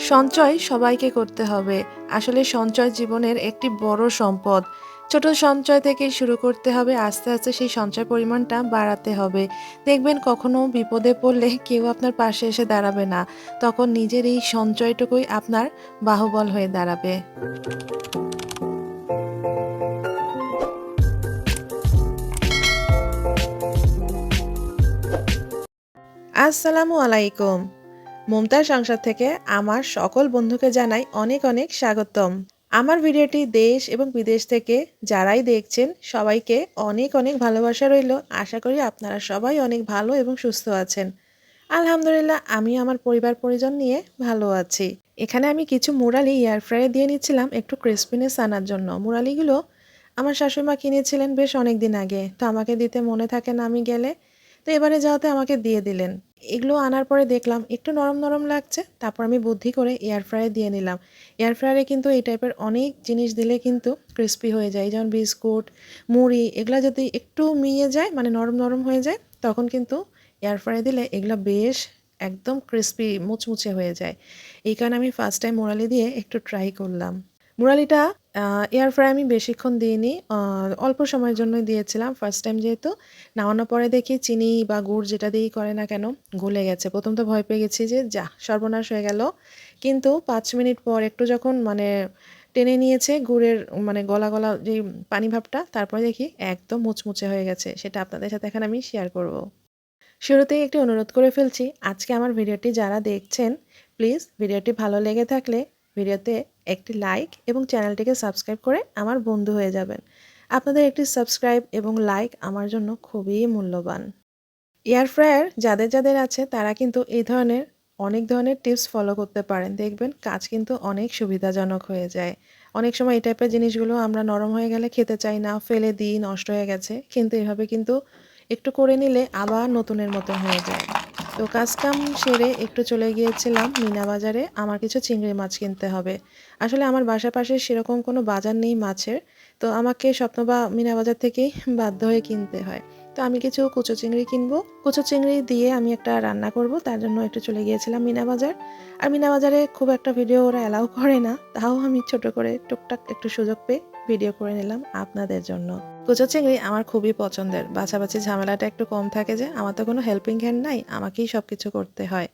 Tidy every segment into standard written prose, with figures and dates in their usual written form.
সঞ্চয় সবাইকে করতে হবে। আসলে সঞ্চয় জীবনের একটি বড় সম্পদ। ছোট সঞ্চয় থেকে শুরু করতে হবে, আস্তে, আস্তে সেই সঞ্চয় পরিমাণটা বাড়াতে হবে। দেখবেন কখনো বিপদে পড়লে কেউ আপনার পাশে এসে দাঁড়াবে না। তখন নিজের এই সঞ্চয়টুকুই আপনার বাহুবল হয়ে দাঁড়াবে। আসসালামু আলাইকুম। মুমতাজ সংসার থেকে আমার সকল বন্ধুকে জানাই অনেক অনেক স্বাগতম। আমার ভিডিওটি দেশ এবং বিদেশ থেকে যারাই দেখছেন সবাইকে অনেক অনেক ভালোবাসা রইল। আশা করি আপনারা সবাই অনেক ভালো এবং সুস্থ আছেন। আলহামদুলিল্লাহ আমি আমার পরিবার পরিজন নিয়ে ভালো আছি। এখানে আমি কিছু মুরালি এয়ার ফ্রায়ারে দিয়ে নিচ্ছিলাম একটু ক্রিসপিনেস আনার জন্য। মুরালিগুলো আমার শাশুড়িমা কিনেছিলেন বেশ অনেক দিন আগে, তো আমাকে দিতে মনে থাকে না আমি গেলে, তো এবারে যাওয়াতে আমাকে দিয়ে দিলেন। এগুলো আনার পরে দেখলাম একটু নরম নরম লাগছে, তারপর আমি বুদ্ধি করে এয়ার ফ্রায়ারে দিয়ে নিলাম। এয়ার ফ্রায়ারে কিন্তু এই টাইপের অনেক জিনিস দিলে কিন্তু ক্রিস্পি হয়ে যায়, যেমন বিস্কুট, মুড়ি, এগুলো যদি একটু মিয়ে যায় মানে নরম নরম হয়ে যায়, তখন কিন্তু এয়ার ফ্রায়ারে দিলে এগুলো বেশ একদম ক্রিস্পি মুচমুচে হয়ে যায়। এই কারণে আমি ফার্স্ট টাইম মুরালি দিয়ে একটু ট্রাই করলাম। মুরালিটা এয়ার ফ্রায়ারে আমি বেশিক্ষণ দিইনি, অল্প সময়ের জন্যই দিয়েছিলাম ফার্স্ট টাইম যেহেতু। নামানোর পরে দেখি চিনি বা গুড় যেটা দিয়েই করে না কেন গলে গেছে। প্রথম তো ভয় পেয়ে গেছি যে যাহ সর্বনাশ হয়ে গেল। কিন্তু ৫ মিনিট পর একটু যখন মানে টেনে নিয়েছে গুড়ের মানে গলা গলা যেই পানি ভাবটা, তারপরে দেখি একদম মুচমুচে হয়ে গেছে। সেটা আপনাদের সাথে এখন আমি শেয়ার করব। শুরুতেই একটি অনুরোধ করে ফেলছি, আজকে আমার ভিডিওটি যারা দেখছেন প্লিজ ভিডিওটি ভালো লেগে থাকলে ভিডিওতে একটি লাইক এবং চ্যানেলটিকে সাবস্ক্রাইব করে আমার বন্ধু হয়ে যাবেন। আপনাদের একটি সাবস্ক্রাইব এবং লাইক আমার জন্য খুবই মূল্যবান। এয়ার ফ্রায়ার যাদের যাদের আছে তারা কিন্তু এই ধরনের অনেক ধরনের টিপস ফলো করতে পারেন, দেখবেন কাজ কিন্তু অনেক সুবিধাজনক হয়ে যায়। অনেক সময় এই টাইপের জিনিসগুলো আমরা নরম হয়ে গেলে খেতে চাই না, ফেলে দিই, নষ্ট হয়ে গেছে, কিন্তু এভাবে কিন্তু একটু করে নিলে আবার নতুনের মতন হয়ে যায়। তো কাজকাম সেরে একটু চলে গিয়েছিলাম মিনা বাজারে, আমার কিছু চিংড়ি মাছ কিনতে হবে। আসলে আমার বাসার পাশে সেরকম কোনো বাজার নেই মাছের, তো আমাকে স্বপ্ন বা মিনা বাজার থেকেই বাধ্য হয়ে কিনতে হয়। তো আমি কিছু কুচো চিংড়ি কিনবো, কুচো চিংড়ি দিয়ে আমি একটা রান্না করব, তার জন্য একটু চলে গিয়েছিলাম মিনা বাজার। আর মিনা বাজারে খুব একটা ভিডিও ওরা অ্যালাউ করে না, তাও আমি ছোট করে টুকটাক একটু সুযোগ পেয়ে ভিডিও করে নিলাম আপনাদের জন্য। কুচো চিংড়ি আমার খুবই পছন্দের, বাছাবাছি ঝামেলাটা একটু কম থাকে, যে আমার তো কোনো হেল্পিং হ্যান্ড নাই, আমাকেই সব কিছু করতে হয়।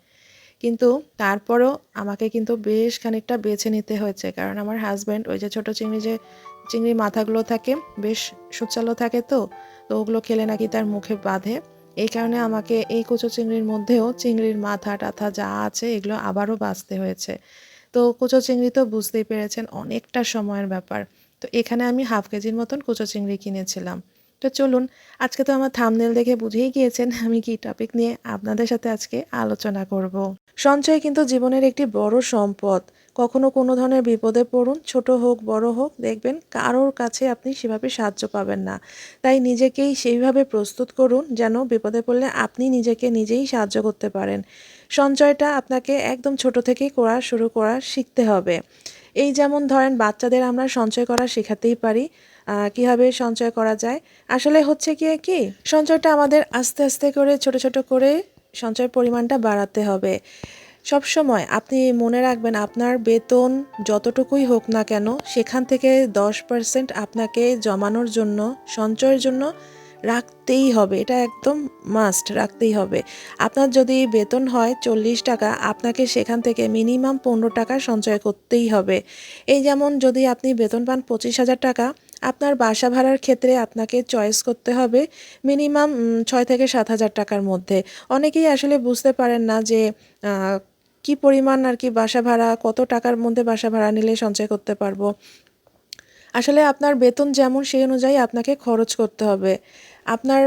কিন্তু তারপরও আমাকে কিন্তু বেশ খানিকটা বেছে নিতে হয়েছে, কারণ আমার হাজব্যান্ড ওই যে ছোট চিংড়ি, যে চিংড়ির মাথাগুলো থাকে বেশ সুচালো থাকে, তো তো ওগুলো খেলে নাকি তার মুখে বাঁধে। এই কারণে আমাকে এই কুচো চিংড়ির মধ্যেও চিংড়ির মাথা টাথা যা আছে এগুলো আবারও বাছতে হয়েছে। তো কুচো চিংড়ি তো বুঝতেই পেরেছেন অনেকটা সময়ের ব্যাপার। তো এখানে আমি হাফ কেজির মতন কুচো চিংড়ি কিনেছিলাম। তো চলুন, আজকে তো আমার থাম্বনেল দেখে বুঝেই গিয়েছেন আমি কি টপিক নিয়ে আপনাদের সাথে আজকে আলোচনা করব। সঞ্চয় কিন্তু জীবনের একটি বড় সম্পদ। কখনো কোনো ধরনের বিপদে পড়ুন, ছোট হোক বড় হোক, দেখবেন কারোর কাছে আপনি সেভাবে সাহায্য পাবেন না। তাই নিজেকেই সেইভাবে প্রস্তুত করুন যেন বিপদে পড়লে আপনি নিজেকে নিজেই সাহায্য করতে পারেন। সঞ্চয়টা আপনাকে একদম ছোট থেকেই শুরু করা শিখতে হবে। এই যেমন ধরেন বাচ্চাদের আমরা সঞ্চয় করা শেখাতেই পারি। কীভাবে সঞ্চয় করা যায়, আসলে হচ্ছে গিয়ে কি, সঞ্চয়টা আমাদের আস্তে আস্তে করে ছোট ছোট করে সঞ্চয়ের পরিমাণটা বাড়াতে হবে। সবসময় আপনি মনে রাখবেন আপনার বেতন যতটুকুই হোক না কেন, সেখান থেকে 10% আপনাকে জমানোর জন্য, সঞ্চয়ের জন্য রাখতেই হবে। এটা একদম মাস্ট, রাখতেই হবে। আপনার যদি বেতন হয় 40 টাকা, আপনাকে সেখান থেকে মিনিমাম 15 টাকা সঞ্চয় করতেই হবে। এই যেমন যদি আপনি বেতন পান 25,000 টাকা, আপনার বাসা ভাড়ার ক্ষেত্রে আপনাকে চয়েস করতে হবে মিনিমাম 6 থেকে 7 হাজার টাকার মধ্যে। অনেকেই আসলে বুঝতে পারেন না যে কি পরিমাণ আর কি বাসা ভাড়া, কত টাকার মধ্যে বাসা ভাড়া নিলে সঞ্চয় করতে পারবো। আসলে আপনার বেতন যেমন সেই অনুযায়ী আপনাকে খরচ করতে হবে। আপনার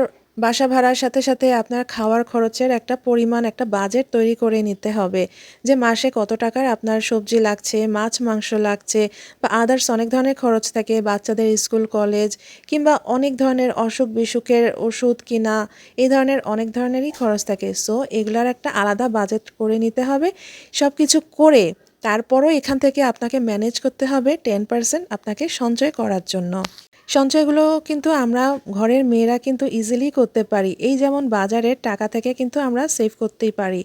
বাসা ভাড়ার সাথে সাথে আপনার খাওয়ার খরচের একটা পরিমাণ, একটা বাজেট তৈরি করে নিতে হবে, যে মাসে কত টাকার আপনার সবজি লাগছে, মাছ মাংস লাগছে, বা আদার্স অনেক ধরনের খরচ থাকে, বাচ্চাদের স্কুল কলেজ, কিংবা অনেক ধরনের অসুখ বিসুখের ওষুধ কিনা, এই ধরনের অনেক ধরনেরই খরচ থাকে। সো এগুলার একটা আলাদা বাজেট করে নিতে হবে। সব কিছু করে তারপরও এখান থেকে আপনাকে ম্যানেজ করতে হবে 10% আপনাকে সঞ্চয় করার জন্য। সঞ্চয়গুলো কিন্তু আমরা ঘরের মেয়েরা কিন্তু ইজিলি করতে পারি। এই যেমন বাজারের টাকা থেকে কিন্তু আমরা সেভ করতেই পারি।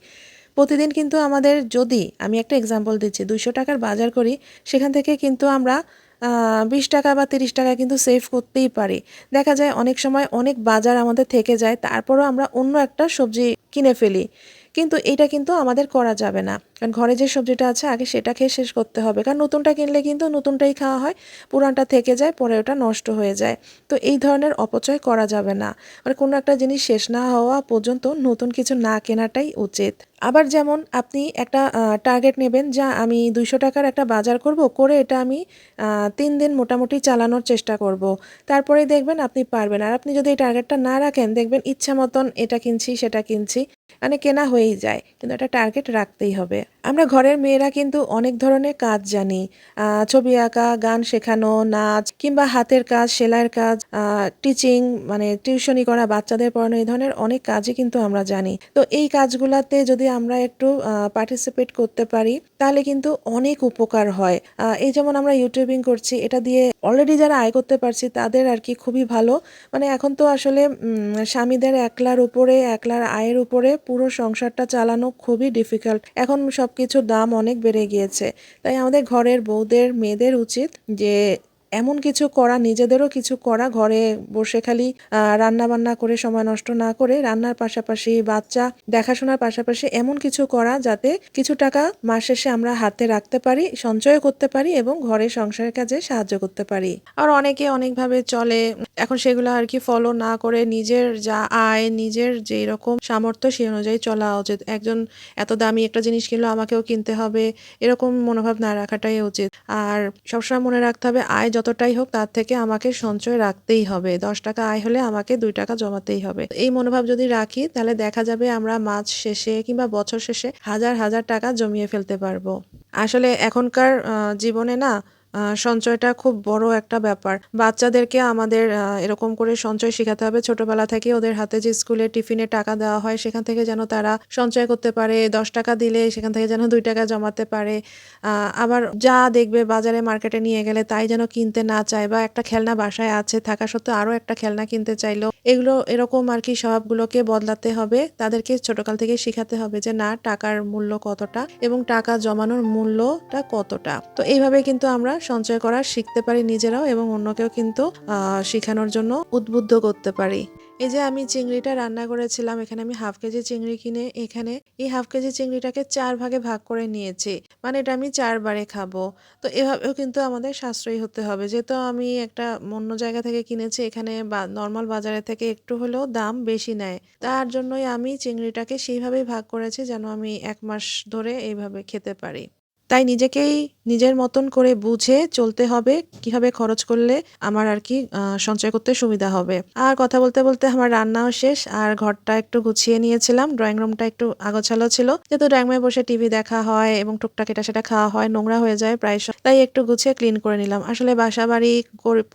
প্রতিদিন কিন্তু আমাদের, যদি আমি একটা এক্সাম্পল দিচ্ছি, 200 টাকার বাজার করি, সেখান থেকে কিন্তু আমরা 20 টাকা বা 30 টাকা কিন্তু সেভ করতেই পারি। দেখা যায় অনেক সময় অনেক বাজার আমাদের থেকে যায়, তারপরেও আমরা অন্য একটা সবজি কিনে ফেলি। কিন্তু এটা কিন্তু আমাদের করা যাবে না, কারণ ঘরে যে সবজিটা আছে আগে সেটা খেয়ে শেষ করতে হবে, কারণ নতুনটা কিনলে কিন্তু নতুনটাই খাওয়া হয়, পুরানটা থেকে যায়, পরে ওটা নষ্ট হয়ে যায়। তো এই ধরনের অপচয় করা যাবে না, মানে কোনো একটা জিনিস শেষ না হওয়া পর্যন্ত নতুন কিছু না কেনাটাই উচিত। আবার যেমন আপনি একটা টার্গেট নেবেন, যা আমি 200 টাকার একটা বাজার করব, করে এটা আমি 3 দিন মোটামুটি চালানোর চেষ্টা করব। তারপরে দেখবেন আপনি পারবেন। আর আপনি যদি এই টার্গেটটা না রাখেন, দেখবেন ইচ্ছা মতন এটা কিনছি সেটা কিনছি, মানে কেনা হয়েই যায়। কিন্তু একটা টার্গেট রাখতেই হবে। আমরা ঘরের মেয়েরা কিন্তু অনেক ধরনের কাজ জানি, ছবি আঁকা, গান শেখানো, নাচ, কিংবা হাতের কাজ, সেলাইয়ের কাজ, টিচিং মানে টিউশনি করা, বাচ্চাদের পড়ানো, এই ধরনের অনেক কাজই কিন্তু আমরা জানি। তো এই কাজগুলাতে যদি আমরা একটু পার্টিসিপেট করতে পারি, তাহলে কিন্তু অনেক উপকার হয়। এই যেমন আমরা ইউটিউবিং করছি, এটা দিয়ে অলরেডি যারা আয় করতে পারছি তাদের আর কি খুবই ভালো। মানে এখন তো আসলে স্বামীদের একলার আয়ের উপরে পুরো সংসারটা চালানো খুবই ডিফিকাল্ট। এখন সবকিছুর দাম অনেক বেড়ে গিয়েছে। তাই আমাদের ঘরের বউদের, মেয়েদের উচিত যে এমন কিছু করা, নিজেদেরও কিছু করা, ঘরে বসে খালি রান্না বান্না করে সময় নষ্ট না করে, রান্নার পাশাপাশি, বাচ্চা দেখাশোনার পাশাপাশি এমন কিছু করা যাতে কিছু টাকা মাস শেষে আমরা হাতে রাখতে পারি, সঞ্চয় করতে পারি এবং ঘরের সংসারের কাজে সাহায্য করতে পারি। আর অনেকে অনেকভাবে চলে, এখন সেগুলো আর কি ফলো না করে নিজের যা আয়, নিজের যেই রকম সামর্থ্য সেই অনুযায়ী চলা উচিত। একজন এত দামি একটা জিনিস কিনলো আমাকেও কিনতে হবে, এরকম মনোভাব না রাখাটাই উচিত। আর সবসময় মনে রাখতে হবে, আয় যতটাই হোক তার থেকে আমাকে সঞ্চয় রাখতেই হবে। 10 টাকা আয় হলে আমাকে 2 টাকা জমাতেই হবে। এই মনোভাব যদি রাখি, তাহলে দেখা যাবে আমরা মাস শেষে কিংবা বছর শেষে হাজার হাজার টাকা জমিয়ে ফেলতে পারবো। আসলে এখনকার জীবনে না, সঞ্চয়টা খুব বড় একটা ব্যাপার। বাচ্চাদেরকে আমাদের এরকম করে সঞ্চয় শেখাতে হবে ছোটবেলা থেকে। ওদের হাতে যে স্কুলে টিফিনে টাকা দেওয়া হয়, সেখান থেকে যেন তারা সঞ্চয় করতে পারে। 10 টাকা দিলে সেখান থেকে যেন 2 টাকা জমাতে পারে। আবার যা দেখবে বাজারে, মার্কেটে নিয়ে গেলে তাই যেন কিনতে না চায়, বা একটা খেলনা বাসায় আছে থাকা সত্ত্বেও আরও একটা খেলনা কিনতে চাইলো, এগুলো এরকম আর কি স্বভাবগুলোকে বদলাতে হবে। তাদেরকে ছোটকাল থেকে শেখাতে হবে যে না, টাকার মূল্য কতটা এবং টাকা জমানোর মূল্যটা কতটা। তো এইভাবে কিন্তু আমরা সঞ্চয় করা শিখতে পারি নিজেরাও, এবং অন্যকেও কিন্তু শেখানোর জন্য উদ্বুদ্ধ করতে পারি। এই যে আমি চিংড়িটা রান্না করেছিলাম, এখানে আমি 1/2 কেজি চিংড়ি কিনে এখানে এই 1/2 কেজি চিংড়িটাকে 4 ভাগে ভাগ করে নিয়েছি। মানে এটা আমি 4 বারে খাবো। তো এভাবেও কিন্তু আমাদের সাশ্রয়ী হতে হবে। যেহেতু আমি একটা অন্য জায়গা থেকে কিনেছি, এখানে নর্মাল বাজারের থেকে একটু হলেও দাম বেশি নেয়। তার জন্যই আমি চিংড়িটাকে সেইভাবেই ভাগ করেছি যেন আমি 1 মাস ধরে এইভাবে খেতে পারি। তাই নিজেকেই নিজের মতন করে বুঝে চলতে হবে, কিভাবে খরচ করলে আমার আর কি সঞ্চয় করতে সুবিধা হবে। আর কথা বলতে বলতে আমার রান্নাও শেষ, আর ঘরটা একটু গুছিয়ে নিয়েছিলাম। ড্রয়িং রুমটা একটু আগোছালো ছিল, যেহেতু ড্রয়িং রুমে বসে টিভি দেখা হয় এবং টুকটাক এটা সেটা খাওয়া হয়, নোংরা হয়ে যায় প্রায়, তাই একটু গুছিয়ে ক্লিন করে নিলাম। আসলে বাসা বাড়ি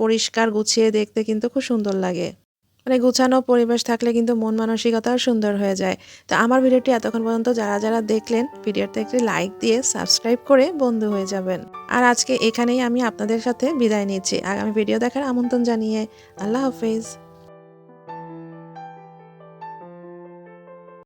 পরিষ্কার গুছিয়ে দেখতে কিন্তু খুব সুন্দর লাগে। মানে গুছানো পরিবেশ থাকলে কিন্তু মন মানসিকতাও সুন্দর হয়ে যায়। তো আমার ভিডিওটি এতক্ষণ পর্যন্ত যারা যারা দেখলেন, ভিডিওতে একটি লাইক দিয়ে সাবস্ক্রাইব করে বন্ধু হয়ে যাবেন। আর আজকে এখানেই আমি আপনাদের সাথে বিদায় নিচ্ছি। আগামী ভিডিও দেখার আমন্ত্রণ জানিয়ে আল্লাহ হাফেজ।